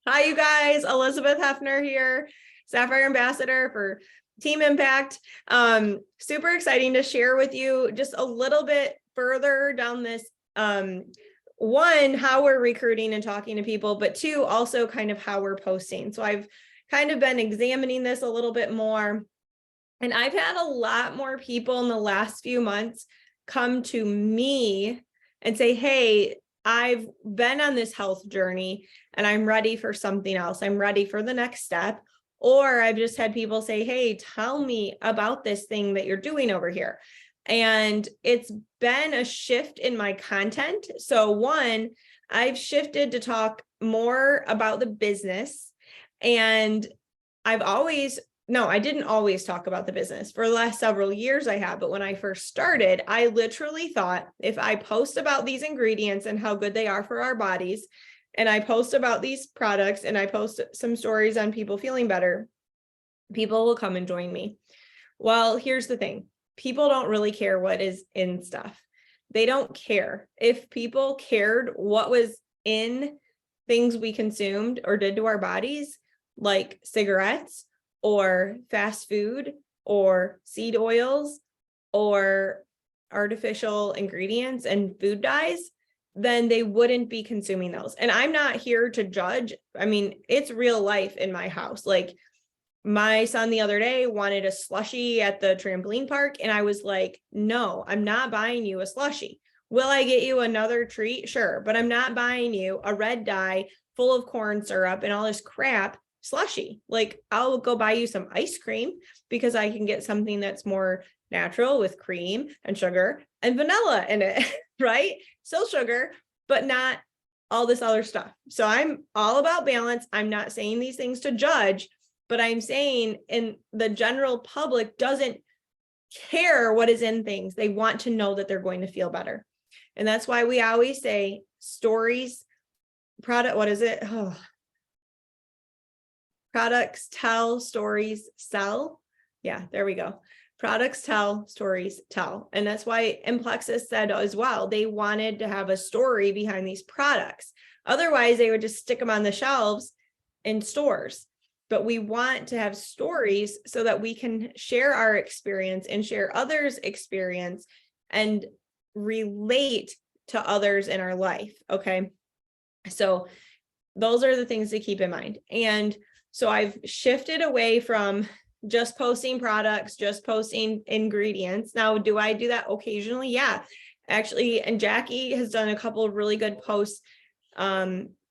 Hi, you guys. Eilers-Heffner here, Sapphire Ambassador for Team Impact. Super exciting to share with you just a little bit further down this, one, how we're recruiting and talking to people, but two, also kind of how we're posting. So I've kind of been examining this a little bit more, and I've had a lot more people in the last few months come to me and say, hey, I've been on this health journey and I'm ready for something else. I'm ready for the next step. Or I've just had people say, hey, tell me about this thing that you're doing over here. And it's been a shift in my content. So one, I've shifted to talk more about the business. And I didn't always talk about the business. For the last several years I have, but when I first started, I literally thought if I post about these ingredients and how good they are for our bodies, and I post about these products and I post some stories on people feeling better, people will come and join me. Well, here's the thing. People don't really care what is in stuff. They don't care. If people cared what was in things we consumed or did to our bodies, like cigarettes, or fast food, or seed oils, or artificial ingredients and food dyes, then they wouldn't be consuming those. And I'm not here to judge. I mean, it's real life in my house. Like my son the other day wanted a slushie at the trampoline park. And I was like, no, I'm not buying you a slushie. Will I get you another treat? Sure. But I'm not buying you a red dye full of corn syrup and all this crap slushy. Like I'll go buy you some ice cream because I can get something that's more natural with cream and sugar and vanilla in it, right? Still sugar, but not all this other stuff. So I'm all about balance. I'm not saying these things to judge, but I'm saying in the general public doesn't care what is in things. They want to know that they're going to feel better. And that's why we always say stories, product, what is it? Oh. Products tell, stories sell. Yeah, there we go. Products tell, stories tell. And that's why Implexus said as well, they wanted to have a story behind these products. Otherwise, they would just stick them on the shelves in stores. But we want to have stories so that we can share our experience and share others' experience and relate to others in our life. Okay. So those are the things to keep in mind. And so I've shifted away from just posting products, just posting ingredients. Now, do I do that occasionally? Yeah, actually. And Jackie has done a couple of really good posts,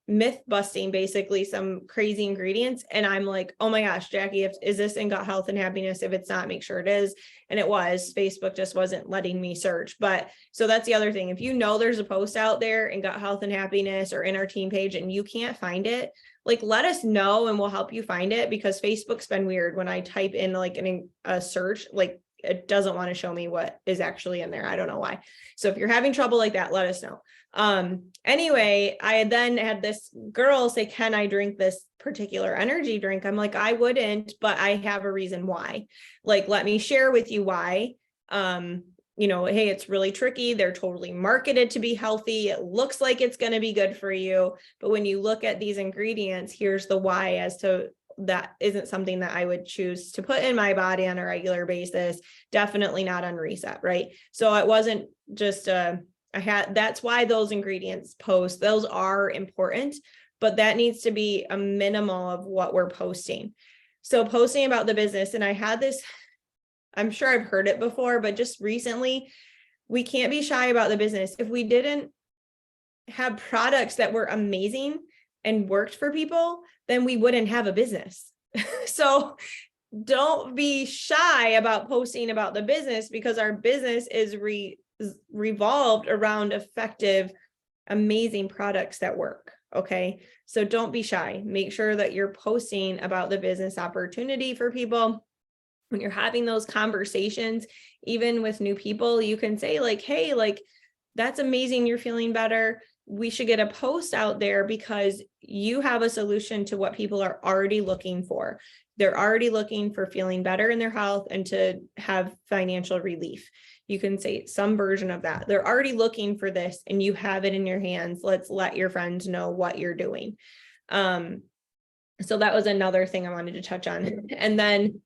myth busting, basically some crazy ingredients. And I'm like, oh my gosh, Jackie, is this in Gut Health and Happiness? If it's not, make sure it is. And it was. Facebook just wasn't letting me search. But so that's the other thing. If you know there's a post out there in Gut Health and Happiness or in our team page and you can't find it, like let us know and we'll help you find it, because Facebook's been weird. When I type in like a search, like it doesn't want to show me what is actually in there. I don't know why. So if you're having trouble like that, let us know. Anyway, I then had this girl say, can I drink this particular energy drink? I'm like, I wouldn't, but I have a reason why. Like, let me share with you why. Hey, it's really tricky. They're totally marketed to be healthy. It looks like it's going to be good for you. But when you look at these ingredients, here's the why as to that isn't something that I would choose to put in my body on a regular basis. Definitely not on reset, right? So it wasn't just that's why those ingredients post, those are important, but that needs to be a minimal of what we're posting. So posting about the business, and I had this, I'm sure I've heard it before, but just recently, we can't be shy about the business. If we didn't have products that were amazing and worked for people, then we wouldn't have a business. So don't be shy about posting about the business, because our business is revolved around effective, amazing products that work. Okay. So don't be shy. Make sure that you're posting about the business opportunity for people. When you're having those conversations, even with new people, you can say like, hey, like, that's amazing. You're feeling better. We should get a post out there because you have a solution to what people are already looking for. They're already looking for feeling better in their health and to have financial relief. You can say some version of that. They're already looking for this and you have it in your hands. Let's let your friends know what you're doing. So that was another thing I wanted to touch on. And then,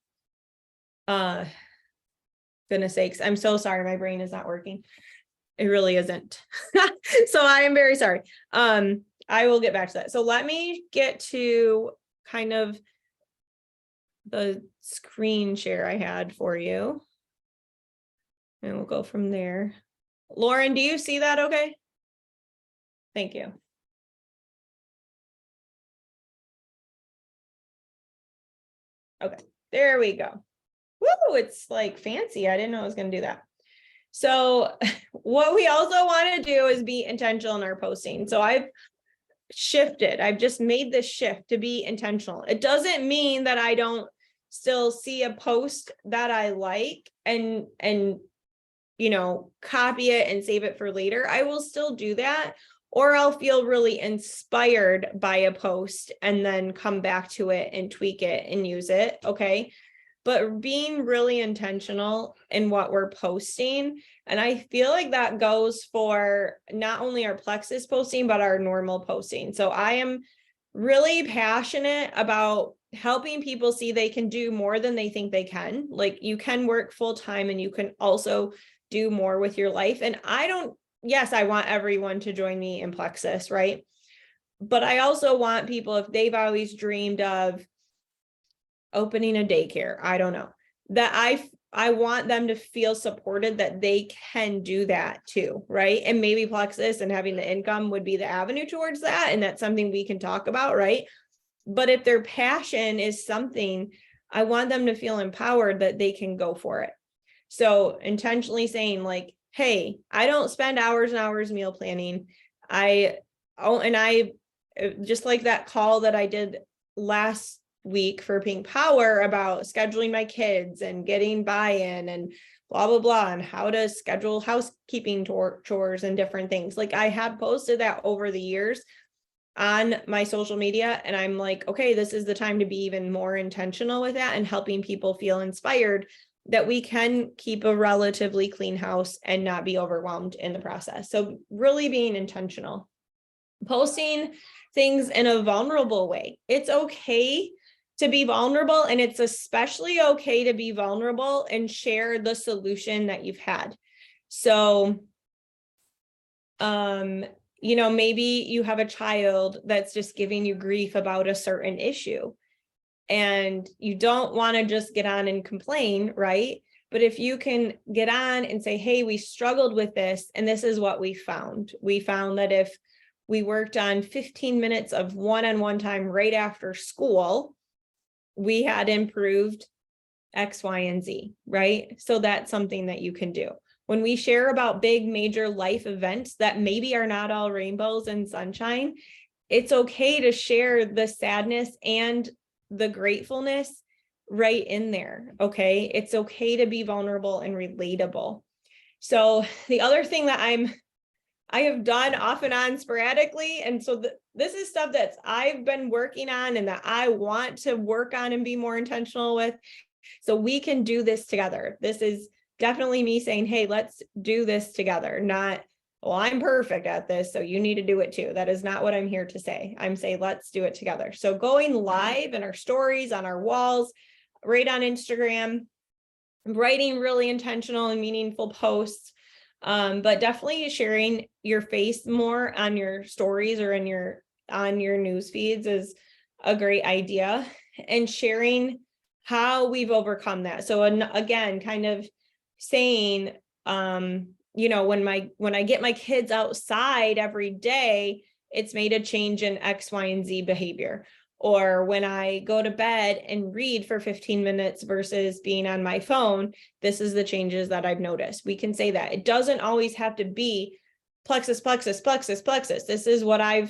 goodness sakes, I'm so sorry. My brain is not working. It really isn't. So I am very sorry. I will get back to that. So let me get to kind of the screen share I had for you. And we'll go from there. Lauren, do you see that okay? Thank you. Okay, there we go. Woo, it's like fancy. I didn't know I was going to do that. So what we also want to do is be intentional in our posting. So I've just made this shift to be intentional. It doesn't mean that I don't still see a post that I like and copy it and save it for later. I will still do that, or I'll feel really inspired by a post and then come back to it and tweak it and use it. Okay. But being really intentional in what we're posting. And I feel like that goes for not only our Plexus posting, but our normal posting. So I am really passionate about helping people see they can do more than they think they can. Like, you can work full time and you can also do more with your life. And yes, I want everyone to join me in Plexus, right? But I also want people, if they've always dreamed of opening a daycare, I don't know, that I want them to feel supported that they can do that too, right? And maybe Plexus and having the income would be the avenue towards that. And that's something we can talk about, right? But if their passion is something, I want them to feel empowered that they can go for it. So intentionally saying like, hey, I don't spend hours and hours meal planning. Just like that call that I did last week for Pink Power about scheduling my kids and getting buy-in and blah, blah, blah, and how to schedule housekeeping chores and different things. Like, I have posted that over the years on my social media, and I'm like, okay, this is the time to be even more intentional with that and helping people feel inspired that we can keep a relatively clean house and not be overwhelmed in the process. So really being intentional, posting things in a vulnerable way. It's okay to be vulnerable, and it's especially okay to be vulnerable and share the solution that you've had. So, maybe you have a child that's just giving you grief about a certain issue, and you don't want to just get on and complain, right? But if you can get on and say, hey, we struggled with this, and this is what we found. We found that if we worked on 15 minutes of one-on-one time right after school, we had improved X, Y, and Z, right? So that's something that you can do. When we share about big major life events that maybe are not all rainbows and sunshine, it's okay to share the sadness and the gratefulness right in there, okay? It's okay to be vulnerable and relatable. So the other thing that I have done off and on sporadically, and so this is stuff that I've been working on and that I want to work on and be more intentional with, so we can do this together. This is definitely me saying, hey, let's do this together, not, well, I'm perfect at this, so you need to do it too. That is not what I'm here to say. I'm saying, let's do it together. So going live in our stories, on our walls, right on Instagram, writing really intentional and meaningful posts, but definitely sharing your face more on your stories or on your news feeds is a great idea, and sharing how we've overcome that. So again, kind of saying, when I get my kids outside every day, it's made a change in X, Y, and Z behavior. Or when I go to bed and read for 15 minutes versus being on my phone, this is the changes that I've noticed. We can say that. It doesn't always have to be Plexus, Plexus, Plexus, Plexus. This is what I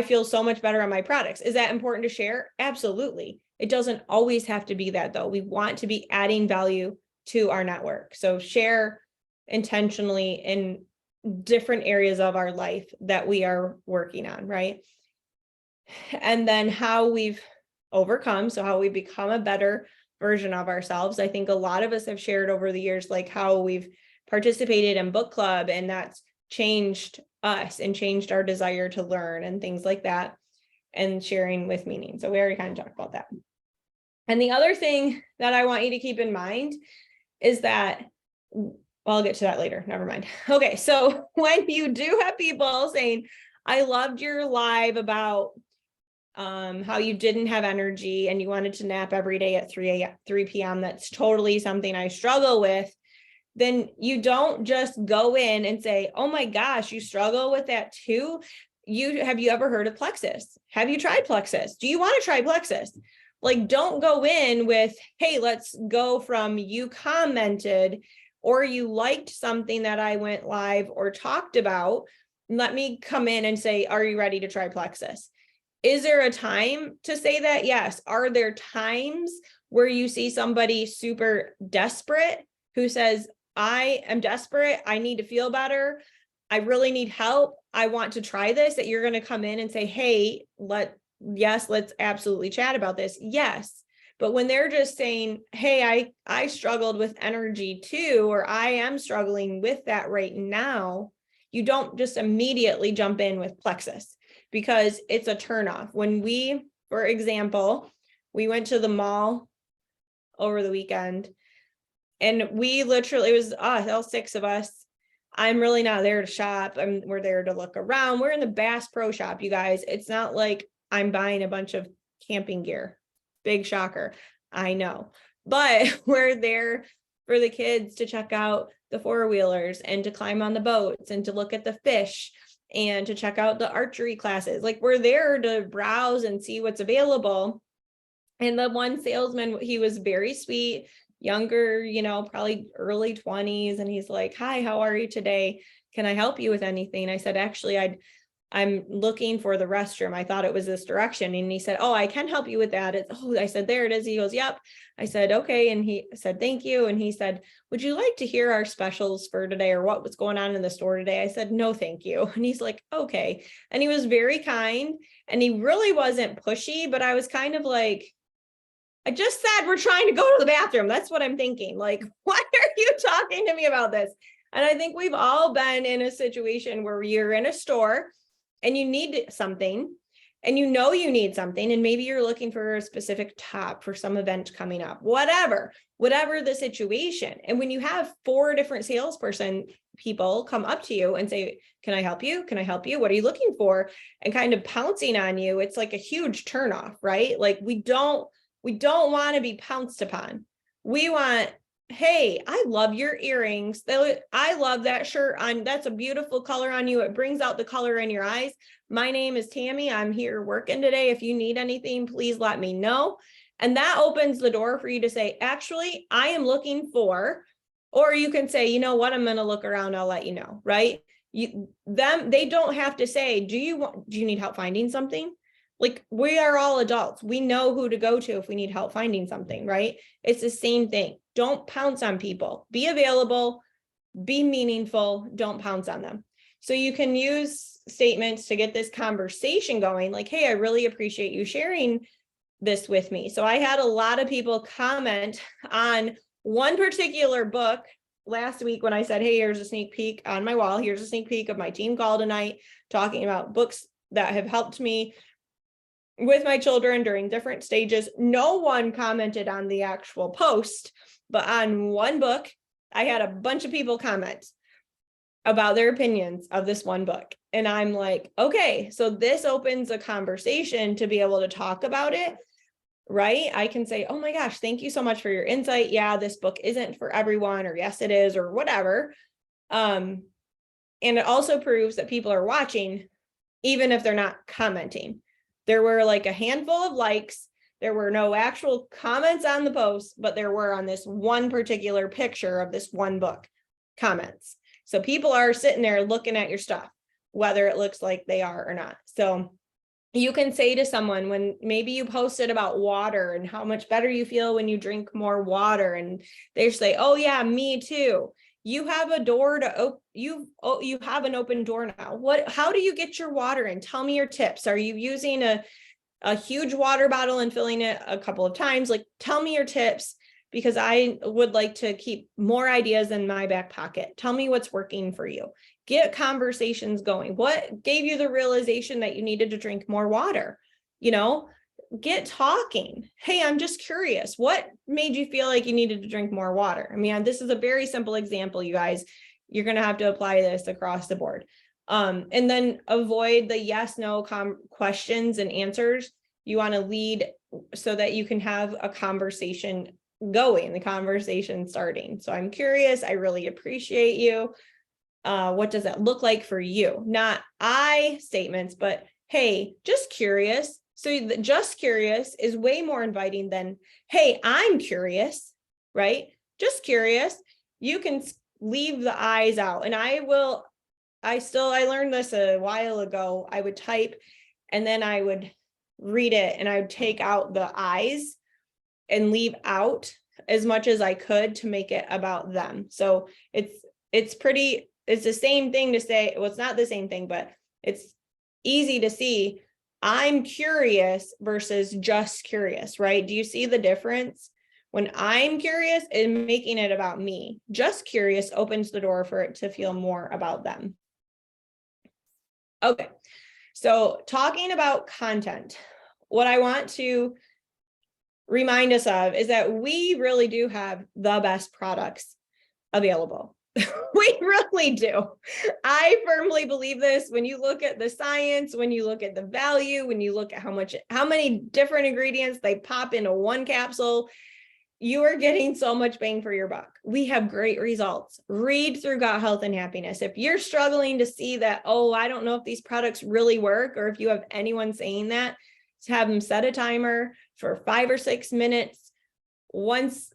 feel so much better on my products. Is that important to share? Absolutely. It doesn't always have to be that, though. We want to be adding value to our network. So share intentionally in different areas of our life that we are working on, right? And then how we've overcome, so how we become a better version of ourselves. I think a lot of us have shared over the years, like how we've participated in book club, and that's changed us and changed our desire to learn and things like that. and sharing with meaning. So we already kind of talked about that. And the other thing that I want you to keep in mind is that, well, I'll get to that later. Never mind. Okay. So when you do have people saying, I loved your live about how you didn't have energy and you wanted to nap every day at 3 p.m. That's totally something I struggle with. Then you don't just go in and say, oh my gosh, you struggle with that too. Have you ever heard of Plexus? Have you tried Plexus? Do you want to try Plexus? Like, don't go in with, hey, let's go from you commented or you liked something that I went live or talked about. Let me come in and say, are you ready to try Plexus? Is there a time to say that? Yes. Are there times where you see somebody super desperate who says, I am desperate, I need to feel better, I really need help, I want to try this, that you're going to come in and say, hey, let's absolutely chat about this? Yes. But when they're just saying, hey, I struggled with energy too, or I am struggling with that right now, you don't just immediately jump in with Plexus, because it's a turnoff. When we, for example, we went to the mall over the weekend, and we literally, it was all 6 of us. I'm really not there to shop. We're there to look around. We're in the Bass Pro Shop, you guys. It's not like I'm buying a bunch of camping gear. Big shocker, I know. But we're there for the kids to check out the 4-wheelers and to climb on the boats and to look at the fish and to check out the archery classes. Like, we're there to browse and see what's available. And the one salesman, he was very sweet, younger, probably early 20s. And he's like, hi, how are you today? Can I help you with anything? I said, actually, I'm looking for the restroom. I thought it was this direction. And he said, oh, I can help you with that. I said, there it is. He goes, yep. I said, okay. And he said, thank you. And he said, would you like to hear our specials for today or what was going on in the store today? I said, no, thank you. And he's like, okay. And he was very kind and he really wasn't pushy, but I was kind of like, I just said, we're trying to go to the bathroom. That's what I'm thinking. Like, why are you talking to me about this? And I think we've all been in a situation where you're in a store and you need something and you need something. And maybe you're looking for a specific top for some event coming up, whatever the situation. And when you have 4 different people come up to you and say, can I help you? Can I help you? What are you looking for? And kind of pouncing on you, it's like a huge turnoff, right? Like, we don't want to be pounced upon. We want, hey, I love your earrings. I love that shirt on. That's a beautiful color on you. It brings out the color in your eyes. My name is Tammy. I'm here working today. If you need anything, please let me know. And that opens the door for you to say, actually, I am looking for, or you can say, you know what, I'm going to look around. I'll let you know, right? They don't have to say, do you need help finding something? Like, we are all adults. We know who to go to if we need help finding something, right? It's the same thing. Don't pounce on people. Be available, be meaningful, don't pounce on them. So you can use statements to get this conversation going, like, hey, I really appreciate you sharing this with me. So I had a lot of people comment on one particular book last week when I said, hey, here's a sneak peek on my wall. Here's a sneak peek of my team call tonight, talking about books that have helped me with my children during different stages. No one commented on the actual post, but on one book, I had a bunch of people comment about their opinions of this one book. And I'm like, okay, so this opens a conversation to be able to talk about it, right? I can say, oh my gosh, thank you so much for your insight. Yeah, this book isn't for everyone, or yes, it is, or whatever. And it also proves that people are watching, even if they're not commenting. There were like a handful of likes. There were no actual comments on the post, but there were on this one particular picture of this one book comments. So people are sitting there looking at your stuff, whether it looks like they are or not. So you can say to someone, when maybe you posted about water and how much better you feel when you drink more water, and they say, oh yeah, me too. You have a door to open. You have an open door now. How do you get your water in? Tell me your tips. Are you using a huge water bottle and filling it a couple of times? Like, tell me your tips, because I would like to keep more ideas in my back pocket. Tell me what's working for you. Get conversations going. What gave you the realization that you needed to drink more water? get talking. Hey, I'm just curious. What made you feel like you needed to drink more water? I mean, this is a very simple example, you guys. You're going to have to apply this across the board. And then avoid the yes, no questions and answers. You want to lead so that you can have a conversation going, the conversation starting. So I'm curious. I really appreciate you. What does that look like for you? Not I statements, but hey, just curious. So the just curious is way more inviting than, hey, I'm curious, right? Just curious. You can leave the I's out. And I learned this a while ago. I would type and then I would read it and I would take out the I's and leave out as much as I could to make it about them. So it's the same thing to say. Well, it's not the same thing, but it's easy to see. I'm curious versus just curious, right? Do you see the difference? When I'm curious and making it about me, just curious opens the door for it to feel more about them. Okay, so talking about content, what I want to remind us of is that we really do have the best products available. We really do. I firmly believe this. When you look at the science, when you look at the value, when you look at how many different ingredients they pop into one capsule, you are getting so much bang for your buck. We have great results. Read through Gut Health and Happiness. If you're struggling to see that, oh, I don't know if these products really work, or if you have anyone saying that, have them set a timer for 5 or 6 minutes once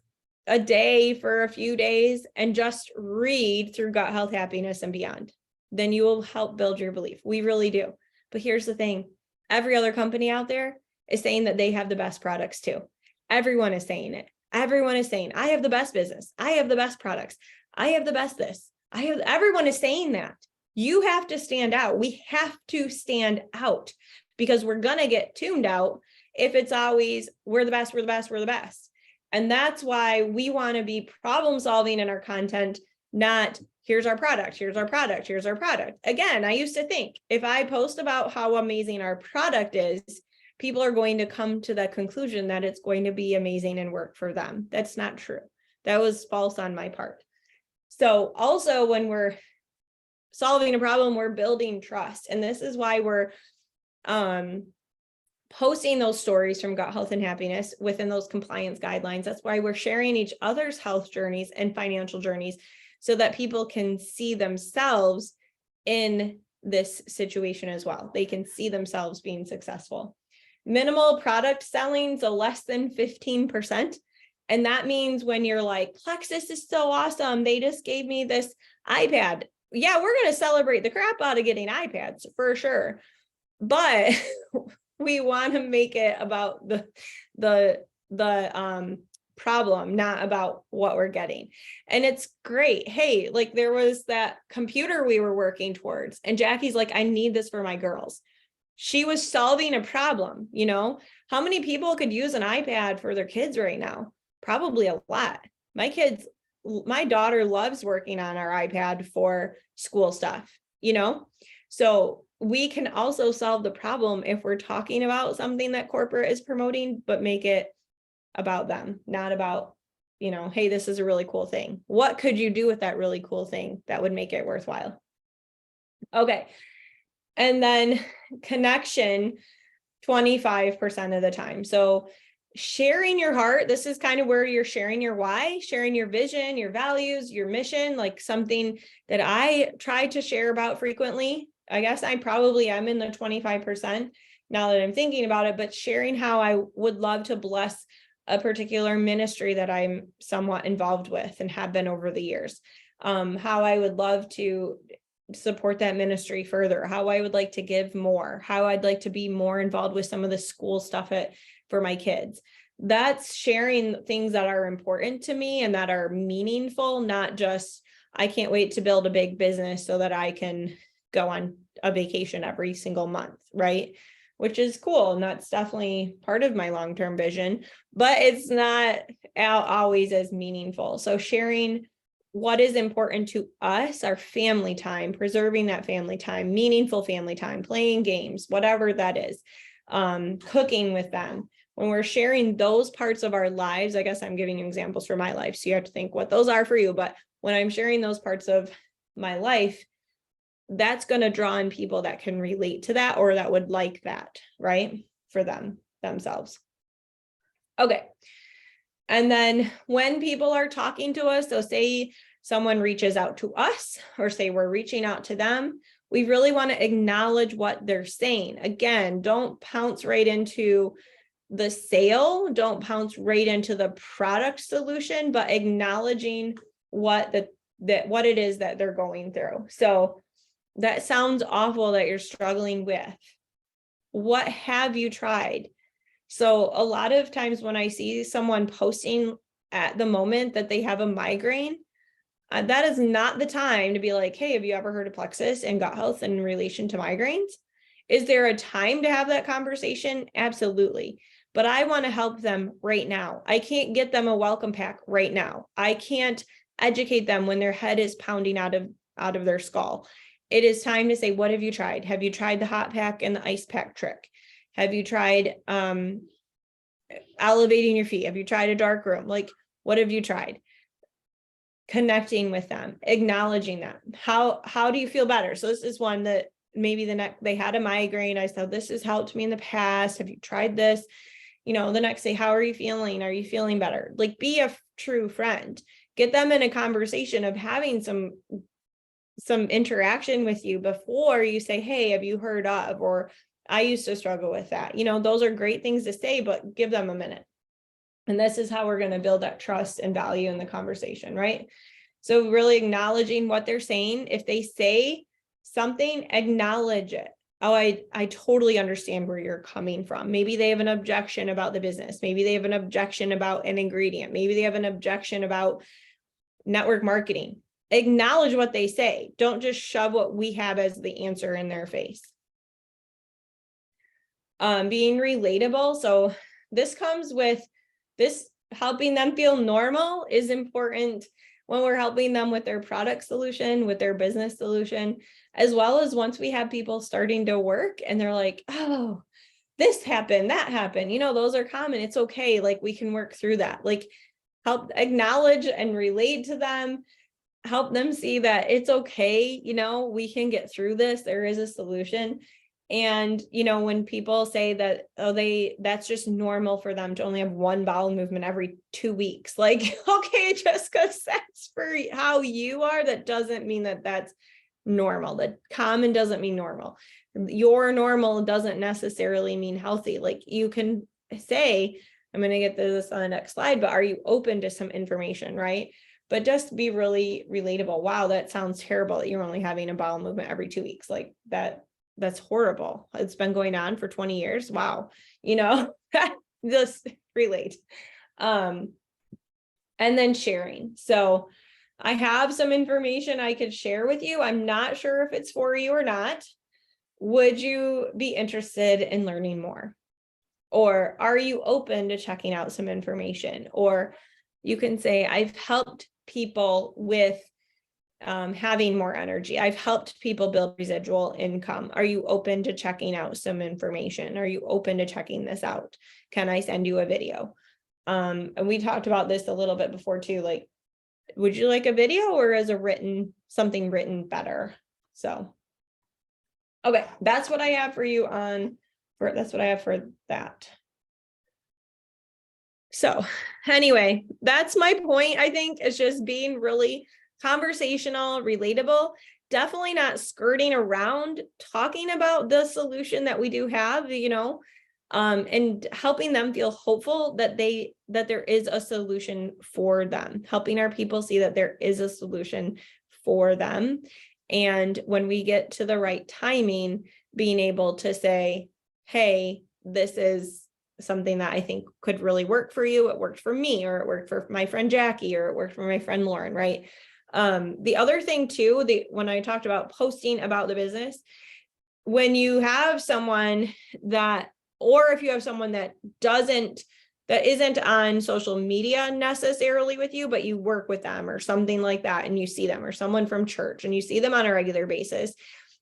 a day for a few days and just read through Gut Health, Happiness, and Beyond. Then you will help build your belief. We really do. But here's the thing. Every other company out there is saying that they have the best products too. Everyone is saying it. Everyone is saying, I have the best business. I have the best products. I have the best this. Everyone is saying that. You have to stand out. We have to stand out because we're going to get tuned out if it's always, we're the best, we're the best, we're the best. And that's why we want to be problem solving in our content, not here's our product, here's our product, here's our product. Again, I used to think if I post about how amazing our product is, people are going to come to the conclusion that it's going to be amazing and work for them. That's not true. That was false on my part. So also when we're solving a problem, we're building trust. And this is why we're posting those stories from Gut Health and Happiness within those compliance guidelines. That's why we're sharing each other's health journeys and financial journeys so that people can see themselves in this situation as well. They can see themselves being successful. Minimal product selling, so less than 15%. And that means when you're like, Plexus is so awesome, they just gave me this iPad. Yeah, we're going to celebrate the crap out of getting iPads for sure. But we want to make it about the problem, not about what we're getting. And it's great. Hey, like there was that computer we were working towards, and Jackie's like, I need this for my girls. She was solving a problem. How many people could use an iPad for their kids right now? Probably a lot. My daughter loves working on our iPad for school stuff, so we can also solve the problem if we're talking about something that corporate is promoting, but make it about them, not about, hey, this is a really cool thing. What could you do with that really cool thing that would make it worthwhile? Okay. And then connection 25% of the time. So sharing your heart, this is kind of where you're sharing your why, sharing your vision, your values, your mission, like something that I try to share about frequently. I guess I probably am in the 25% now that I'm thinking about it, but sharing how I would love to bless a particular ministry that I'm somewhat involved with and have been over the years. How I would love to support that ministry further, how I would like to give more, how I'd like to be more involved with some of the school stuff for my kids. That's sharing things that are important to me and that are meaningful, not just, I can't wait to build a big business so that I can go on a vacation every single month, right? Which is cool. And that's definitely part of my long-term vision, but it's not always as meaningful. So sharing what is important to us, our family time, preserving that family time, meaningful family time, playing games, whatever that is. cooking with them. When we're sharing those parts of our lives, I guess I'm giving you examples for my life, so you have to think what those are for you. But when I'm sharing those parts of my life, that's going to draw in people that can relate to that or that would like that, right? For themselves. Okay. And then when people are talking to us, so say someone reaches out to us or say we're reaching out to them, we really want to acknowledge what they're saying. Again, don't pounce right into the sale, don't pounce right into the product solution, but acknowledging what what it is that they're going through. So that sounds awful that you're struggling with. What have you tried? So a lot of times when I see someone posting at the moment that they have a migraine, that is not the time to be like, hey, have you ever heard of plexus and gut health in relation to migraines? Is there a time to have that conversation? Absolutely. But I want to help them right now. I can't get them a welcome pack right now. I can't educate them when their head is pounding out of their skull. It is time to say, what have you tried? Have you tried the hot pack and the ice pack trick? Have you tried elevating your feet? Have you tried a dark room? Like, what have you tried? Connecting with them, acknowledging them. How do you feel better? So this is one that maybe they had a migraine. I said, this has helped me in the past. Have you tried this? You know, the next day, how are you feeling? Are you feeling better? Like, be a true friend. Get them in a conversation of having some interaction with you before you say, hey, have you heard of, or I used to struggle with that. You know, those are great things to say, but give them a minute. And this is how we're going to build that trust and value in the conversation, right? So really acknowledging what they're saying. If they say something, acknowledge it. Oh, I totally understand where you're coming from. Maybe they have an objection about the business. Maybe they have an objection about an ingredient. Maybe they have an objection about network marketing. Acknowledge what they say. Don't just shove what we have as the answer in their face. Being relatable. So this comes with this helping them feel normal is important when we're helping them with their product solution, with their business solution, as well as once we have people starting to work and they're like, oh, this happened, that happened, you know, those are common. It's okay. Like, we can work through that. Like, help acknowledge and relate to them, help them see that it's okay. You know, we can get through this. There is a solution. And, you know, when people say that, oh, that's just normal for them to only have one bowel movement every 2 weeks. Like, okay, just because that's for how you are, that doesn't mean that that's normal. That common doesn't mean normal. Your normal doesn't necessarily mean healthy. Like, you can say, I'm going to get this on the next slide, but are you open to some information, right? But just be really relatable. Wow, that sounds terrible that you're only having a bowel movement every 2 weeks. Like, that's horrible. It's been going on for 20 years. Wow. You know, just relate. And then sharing. So I have some information I could share with you. I'm not sure if it's for you or not. Would you be interested in learning more? Or are you open to checking out some information? Or you can say, I've helped people with having more energy. I've helped people build residual income. Are you open to checking out some information? Are you open to checking this out? Can I send you a video? And we talked about this a little bit before too. Like, would you like a video, or is something written better? So, okay, that's what I have for you that's what I have for that. So anyway, that's my point. I think it's just being really conversational, relatable, definitely not skirting around talking about the solution that we do have, you know, and helping them feel hopeful that there is a solution for them, helping our people see that there is a solution for them. And when we get to the right timing, being able to say, hey, this is something that I think could really work for you. It worked for me, or it worked for my friend Jackie, or it worked for my friend Lauren, right? The other thing too, when I talked about posting about the business, when you have someone or if you have someone that isn't on social media necessarily with you, but you work with them or something like that, and you see them, or someone from church and you see them on a regular basis,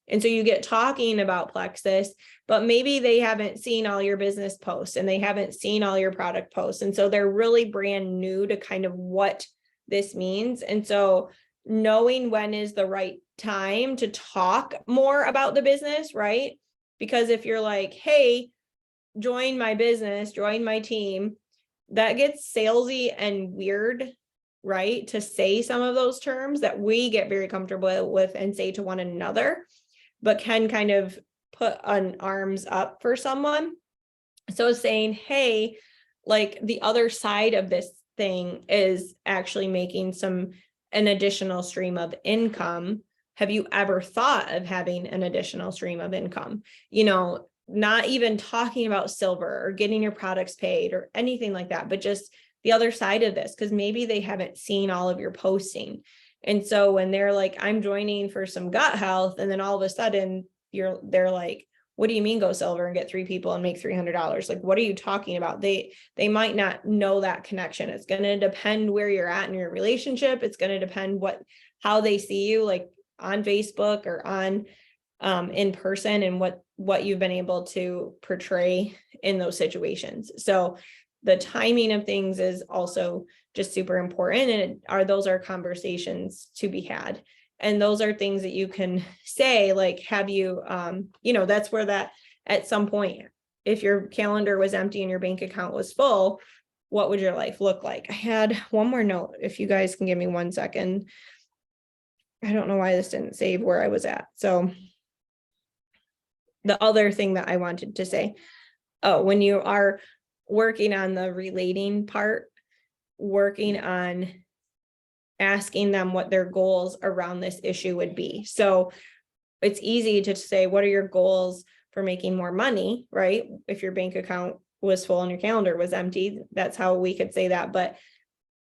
And so you get talking about Plexus, but maybe they haven't seen all your business posts and they haven't seen all your product posts. And so they're really brand new to kind of what this means. And so knowing when is the right time to talk more about the business, right? Because if you're like, hey, join my business, join my team, that gets salesy and weird, right? To say some of those terms that we get very comfortable with and say to one another, but can kind of put an arms up for someone. So saying, hey, like the other side of this thing is actually making an additional stream of income. Have you ever thought of having an additional stream of income? Not even talking about silver or getting your products paid or anything like that, but just the other side of this, because maybe they haven't seen all of your posting. And so when they're like, I'm joining for some gut health, and then all of a sudden they're like, what do you mean go silver and get 3 people and make $300? Like, what are you talking about? They might not know that connection. It's going to depend where you're at in your relationship. It's going to depend how they see you, like on Facebook or on in person, and what you've been able to portray in those situations. So the timing of things is also just super important. And those are conversations to be had. And those are things that you can say, like, have you, that's where that at some point, if your calendar was empty and your bank account was full, what would your life look like? I had one more note. If you guys can give me 1 second. I don't know why this didn't save where I was at. So the other thing that I wanted to say, when you are working on the relating part, working on asking them what their goals around this issue would be. So it's easy to say, what are your goals for making more money, right? If your bank account was full and your calendar was empty, that's how we could say that. But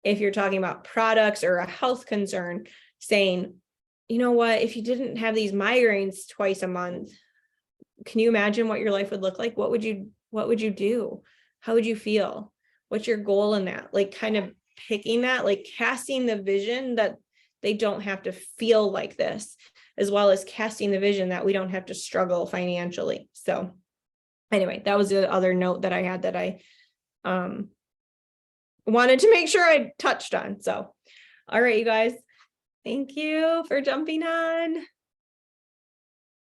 if you're talking about products or a health concern, saying, you know what, if you didn't have these migraines twice a month, can you imagine what your life would look like? What would you do? How would you feel? What's your goal in that? Like, kind of picking that, like casting the vision that they don't have to feel like this, as well as casting the vision that we don't have to struggle financially. So anyway, that was the other note that I had that I wanted to make sure I touched on. So, all right, you guys, thank you for jumping on.